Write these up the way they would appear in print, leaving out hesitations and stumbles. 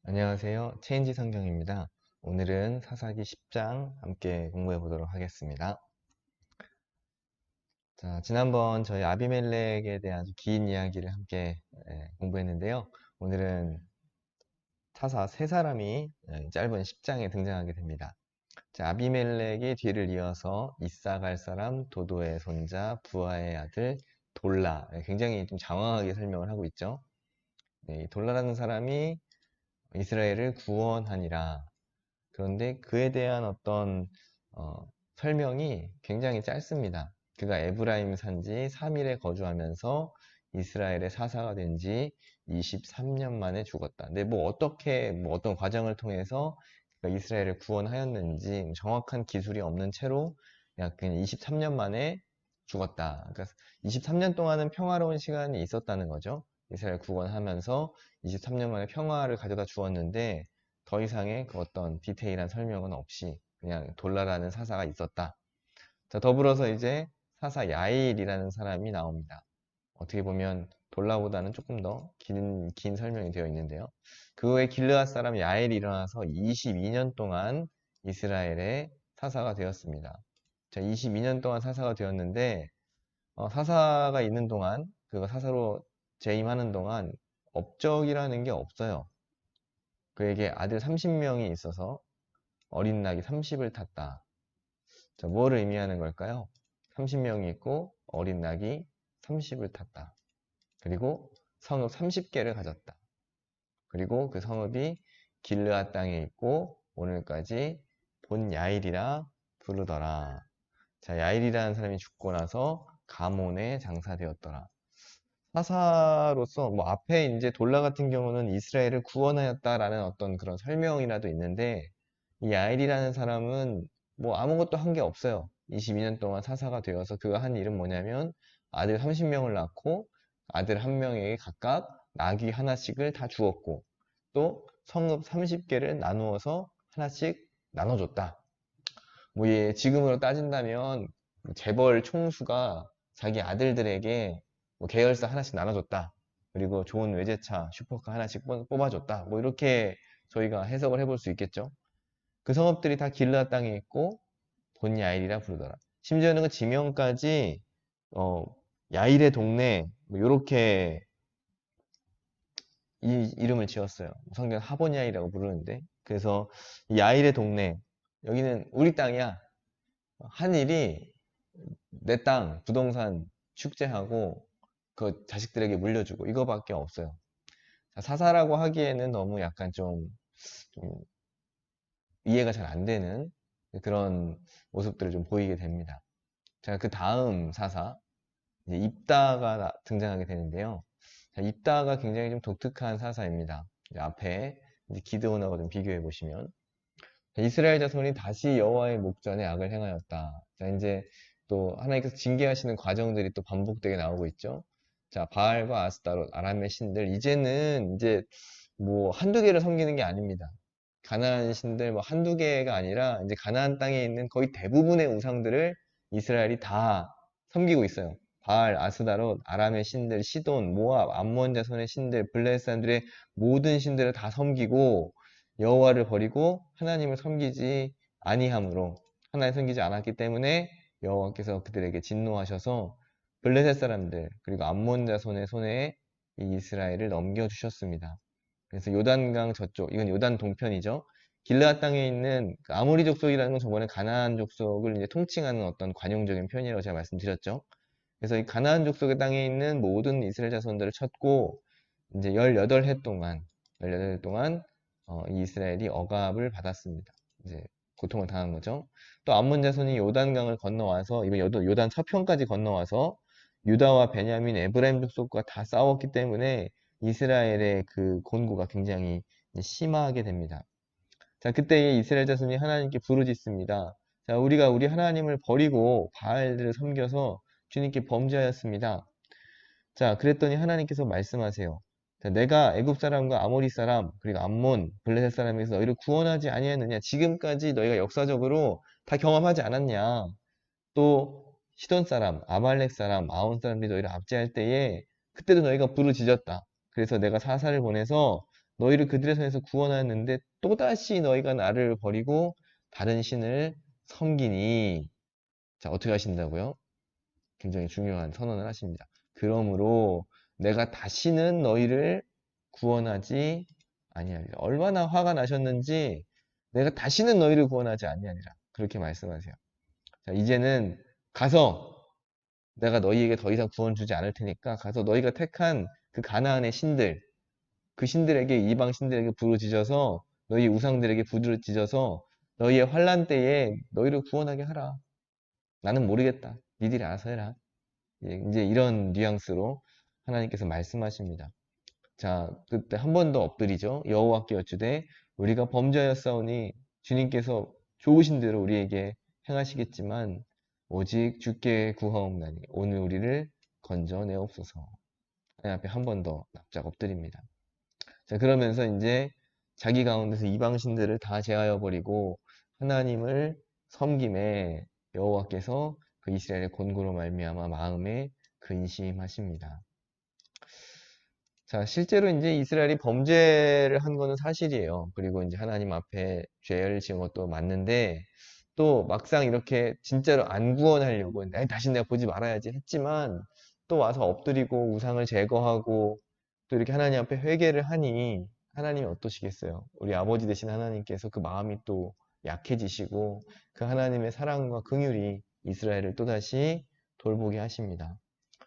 안녕하세요. 체인지 성경입니다. 오늘은 사사기 10장 함께 공부해 보도록 하겠습니다. 자, 지난번 저희 아비멜렉에 대한 아주 긴 이야기를 함께 공부했는데요. 오늘은 사사 세 사람이 짧은 10장에 등장하게 됩니다. 자, 아비멜렉의 뒤를 이어서 이사갈 사람 도도의 손자 부하의 아들 돌라, 굉장히 좀 장황하게 설명을 하고 있죠. 이 돌라라는 사람이 이스라엘을 구원하니라. 그런데 그에 대한 어떤 어, 설명이 굉장히 짧습니다. 그가 에브라임 산지 3일에 거주하면서 이스라엘의 사사가 된 지 23년 만에 죽었다. 근데 뭐 어떻게 어떤 과정을 통해서 그가 이스라엘을 구원하였는지 정확한 기술이 없는 채로 약 그냥 23년 만에 죽었다. 그러니까 23년 동안은 평화로운 시간이 있었다는 거죠. 이스라엘 구원하면서 23년 만에 평화를 가져다 주었는데 더 이상의 그 어떤 디테일한 설명은 없이 그냥 돌라라는 사사가 있었다. 자, 더불어서 이제 사사 야일이라는 사람이 나옵니다. 어떻게 보면 돌라보다는 조금 더 긴 설명이 되어 있는데요. 그 후에 길르앗 사람 야일이 일어나서 22년 동안 이스라엘의 사사가 되었습니다. 자, 22년 동안 사사가 되었는데 사사가 있는 동안 그가 사사로 재임하는 동안 업적이라는 게 없어요. 그에게 아들 30명이 있어서 어린 낙이 30을 탔다. 자, 뭐를 의미하는 걸까요? 30명이 있고 어린 낙이 30을 탔다. 그리고 성읍 30개를 가졌다. 그리고 그 성읍이 길르앗 땅에 있고 오늘까지 본 야일이라 부르더라. 자, 야일이라는 사람이 죽고 나서 가몬에 장사되었더라. 사사로서 뭐 앞에 이제 돌라 같은 경우는 이스라엘을 구원하였다라는 어떤 그런 설명이라도 있는데 이 야일이라는 사람은 뭐 아무것도 한 게 없어요. 22년 동안 사사가 되어서 그가 한 일은 뭐냐면 아들 30명을 낳고 아들 한 명에게 각각 나귀 하나씩을 다 주었고 또 성읍 30개를 나누어서 하나씩 나눠줬다. 뭐 지금으로 따진다면 재벌 총수가 자기 아들들에게 뭐 계열사 하나씩 나눠줬다. 그리고 좋은 외제차 슈퍼카 하나씩 뽑아줬다. 뭐 이렇게 저희가 해석을 해볼 수 있겠죠. 그 성읍들이 다 길르앗 땅에 있고 본 야일이라 부르더라. 심지어는 그 지명까지 어, 야일의 동네 뭐 이렇게 이 이름을 지었어요. 성경 하본 야일이라고 부르는데 그래서 야일의 동네 여기는 우리 땅이야. 한일이 내 땅, 부동산 축제하고 그 자식들에게 물려주고 이거밖에 없어요. 사사라고 하기에는 너무 약간 좀 이해가 잘 안 되는 그런 모습들을 좀 보이게 됩니다. 자, 그 다음 사사, 이제 입다가 등장하게 되는데요. 자, 입다가 굉장히 좀 독특한 사사입니다. 이제 앞에 이제 기드온하고 좀 비교해 보시면 이스라엘 자손이 다시 여호와의 목전에 악을 행하였다. 자, 이제 또 하나님께서 징계하시는 과정들이 또 반복되게 나오고 있죠. 자, 바알과 아스타롯, 아람의 신들, 이제는 이제 뭐 한두 개를 섬기는 게 아닙니다. 가나안 신들 뭐 한두 개가 아니라 이제 가나안 땅에 있는 거의 대부분의 우상들을 이스라엘이 다 섬기고 있어요. 바알, 아스다롯, 아람의 신들, 시돈, 모압, 암몬 자손의 신들, 블레셋 사람들의 모든 신들을 다 섬기고 여호와를 버리고 하나님을 섬기지 아니함으로 하나님 섬기지 않았기 때문에 여호와께서 그들에게 진노하셔서 블레셋 사람들 그리고 암몬 자손의 손에 이 이스라엘을 넘겨주셨습니다. 그래서 요단강 저쪽 이건 요단 동편이죠. 길르앗 땅에 있는 그 아모리 족속이라는 건 저번에 가나안 족속을 이제 통칭하는 어떤 관용적인 표현이라고 제가 말씀드렸죠. 그래서 이 가나안 족속의 땅에 있는 모든 이스라엘 자손들을 쳤고 이제 18해 동안 18해 동안 이 이스라엘이 억압을 받았습니다. 이제 고통을 당한 거죠. 또 암몬 자손이 요단강을 건너와서 이번 요단 서편까지 건너와서 유다와 베냐민, 에브라임 족속과 다 싸웠기 때문에 이스라엘의 그 곤고가 굉장히 심하게 됩니다. 자, 그때 이스라엘 자손이 하나님께 부르짖습니다. 자, 우리가 우리 하나님을 버리고 바알들을 섬겨서 주님께 범죄하였습니다. 자, 그랬더니 하나님께서 말씀하세요. 자, 내가 애굽 사람과 아모리 사람 그리고 암몬, 블레셋 사람에서 너희를 구원하지 아니하였느냐? 지금까지 너희가 역사적으로 다 경험하지 않았냐? 또 시돈 사람, 아말렉 사람, 아온 사람들이 너희를 압제할 때에 그때도 너희가 부르짖었다. 그래서 내가 사사를 보내서 너희를 그들의 손에서 구원하였는데 또다시 너희가 나를 버리고 다른 신을 섬기니. 자, 어떻게 하신다고요? 굉장히 중요한 선언을 하십니다. 그러므로 내가 다시는 너희를 구원하지 아니하리라. 얼마나 화가 나셨는지 내가 다시는 너희를 구원하지 아니하리라. 그렇게 말씀하세요. 자, 이제는 가서 내가 너희에게 더 이상 구원 주지 않을 테니까 가서 너희가 택한 그 가나안의 신들, 그 신들에게 이방 신들에게 부르짖어서 너희 우상들에게 부르짖어서 너희의 환난 때에 너희를 구원하게 하라. 나는 모르겠다. 니들이 알아서 해라. 예, 이제 이런 뉘앙스로 하나님께서 말씀하십니다. 자, 그때 한 번 더 엎드리죠. 여호와께 여쭈되 우리가 범죄하였사오니 주님께서 좋으신 대로 우리에게 행하시겠지만 오직 주께 구하옵나니 오늘 우리를 건져내옵소서. 하나님 앞에 한 번 더 납작 엎드립니다. 자, 그러면서 이제 자기 가운데서 이방신들을 다 제하여 버리고 하나님을 섬김에 여호와께서 그 이스라엘의 곤고로 말미암아 마음에 근심하십니다. 자, 실제로 이제 이스라엘이 범죄를 한 거는 사실이에요. 그리고 이제 하나님 앞에 죄를 지은 것도 맞는데 또 막상 이렇게 진짜로 안 구원하려고 다시 내가 보지 말아야지 했지만 또 와서 엎드리고 우상을 제거하고 또 이렇게 하나님 앞에 회개를 하니 하나님이 어떠시겠어요? 우리 아버지 되신 하나님께서 그 마음이 또 약해지시고 그 하나님의 사랑과 긍휼이 이스라엘을 또다시 돌보게 하십니다.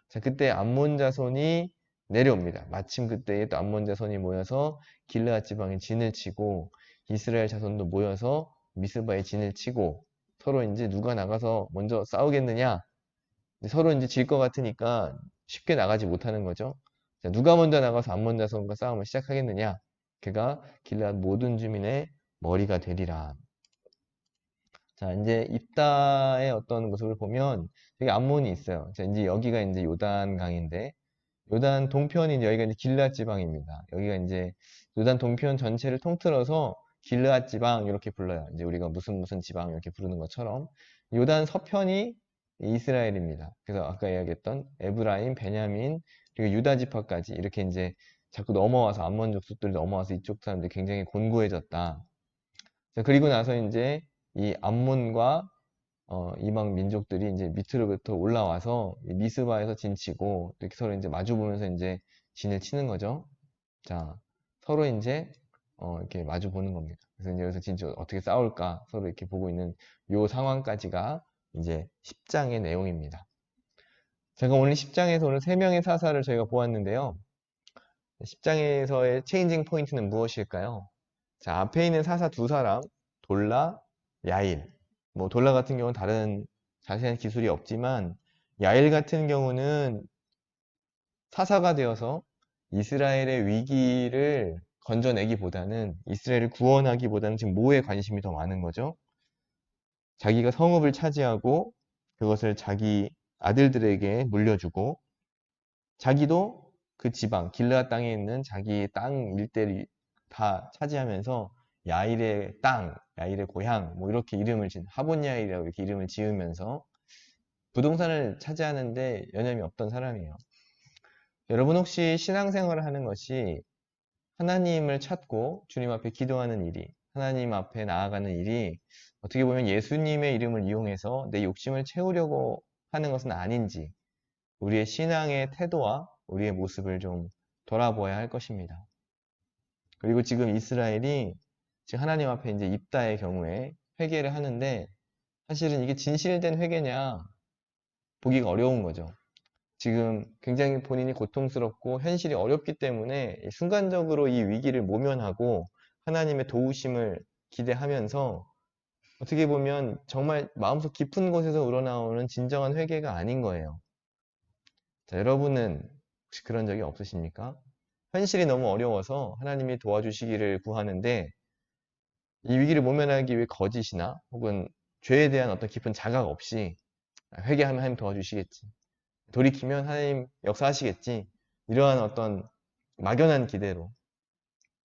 자, 그때 암몬 자손이 내려옵니다. 마침 그때에 또 암몬 자손이 모여서 길르앗 지방에 진을 치고 이스라엘 자손도 모여서 미스바에 진을 치고 서로 이제 누가 나가서 먼저 싸우겠느냐? 서로 이제 질 것 같으니까 쉽게 나가지 못하는 거죠. 자, 누가 먼저 나가서 암몬 자손과 싸움을 시작하겠느냐? 그가 길르앗 모든 주민의 머리가 되리라. 자, 이제 입다의 어떤 모습을 보면 여기 암몬이 있어요. 자, 이제 여기가 이제 요단 강인데 요단 동편인 여기가 이제 길르앗 지방입니다. 여기가 이제 요단 동편 전체를 통틀어서 길르앗 지방 이렇게 불러요. 이제 우리가 무슨 무슨 지방 이렇게 부르는 것처럼 요단 서편이 이스라엘입니다. 그래서 아까 이야기했던 에브라임, 베냐민 그리고 유다 지파까지 이렇게 이제 자꾸 넘어와서 암몬 족속들이 넘어와서 이쪽 사람들이 굉장히 곤고해졌다. 자, 그리고 나서 이제 이 암몬과 이방 민족들이 이제 밑으로부터 올라와서 미스바에서 진치고 이렇게 서로 이제 마주 보면서 이제 진을 치는 거죠. 자, 서로 이제 이렇게 마주 보는 겁니다. 그래서 이제 여기서 진짜 어떻게 싸울까 서로 이렇게 보고 있는 요 상황까지가 이제 10장의 내용입니다. 제가 오늘 10장에서 오늘 3명의 사사를 저희가 보았는데요. 10장에서의 체인징 포인트는 무엇일까요? 자, 앞에 있는 사사 두 사람, 돌라, 야일. 뭐 돌라 같은 경우는 다른 자세한 기술이 없지만 야일 같은 경우는 사사가 되어서 이스라엘의 위기를 건져내기보다는 이스라엘을 구원하기보다는 지금 뭐에 관심이 더 많은 거죠? 자기가 성읍을 차지하고 그것을 자기 아들들에게 물려주고 자기도 그 지방 길르앗 땅에 있는 자기 땅 일대를 다 차지하면서 야일의 땅, 야일의 고향 뭐 이렇게 이름을 하본 야일이라고 이렇게 이름을 지으면서 부동산을 차지하는데 여념이 없던 사람이에요. 여러분 혹시 신앙생활을 하는 것이 하나님을 찾고 주님 앞에 기도하는 일이 하나님 앞에 나아가는 일이 어떻게 보면 예수님의 이름을 이용해서 내 욕심을 채우려고 하는 것은 아닌지 우리의 신앙의 태도와 우리의 모습을 좀 돌아보아야 할 것입니다. 그리고 지금 이스라엘이 지금 하나님 앞에 이제 입다의 경우에 회개를 하는데 사실은 이게 진실된 회개냐 보기가 어려운 거죠. 지금 굉장히 본인이 고통스럽고 현실이 어렵기 때문에 순간적으로 이 위기를 모면하고 하나님의 도우심을 기대하면서 어떻게 보면 정말 마음속 깊은 곳에서 우러나오는 진정한 회개가 아닌 거예요. 자, 여러분은 혹시 그런 적이 없으십니까? 현실이 너무 어려워서 하나님이 도와주시기를 구하는데 이 위기를 모면하기 위해 거짓이나 혹은 죄에 대한 어떤 깊은 자각 없이 회개하면 하나님 도와주시겠지. 돌이키면 하나님 역사하시겠지. 이러한 어떤 막연한 기대로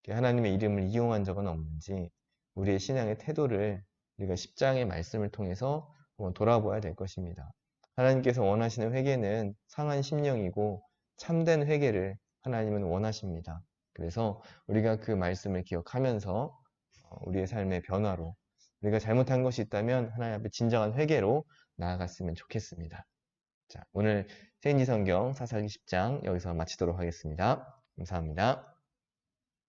하나님의 이름을 이용한 적은 없는지 우리의 신앙의 태도를 우리가 10장의 말씀을 통해서 한번 돌아보아야 될 것입니다. 하나님께서 원하시는 회개는 상한 심령이고 참된 회개를 하나님은 원하십니다. 그래서 우리가 그 말씀을 기억하면서 우리의 삶의 변화로 우리가 잘못한 것이 있다면 하나님 앞에 진정한 회개로 나아갔으면 좋겠습니다. 자, 오늘 세인지 성경 사사기 10장 여기서 마치도록 하겠습니다. 감사합니다.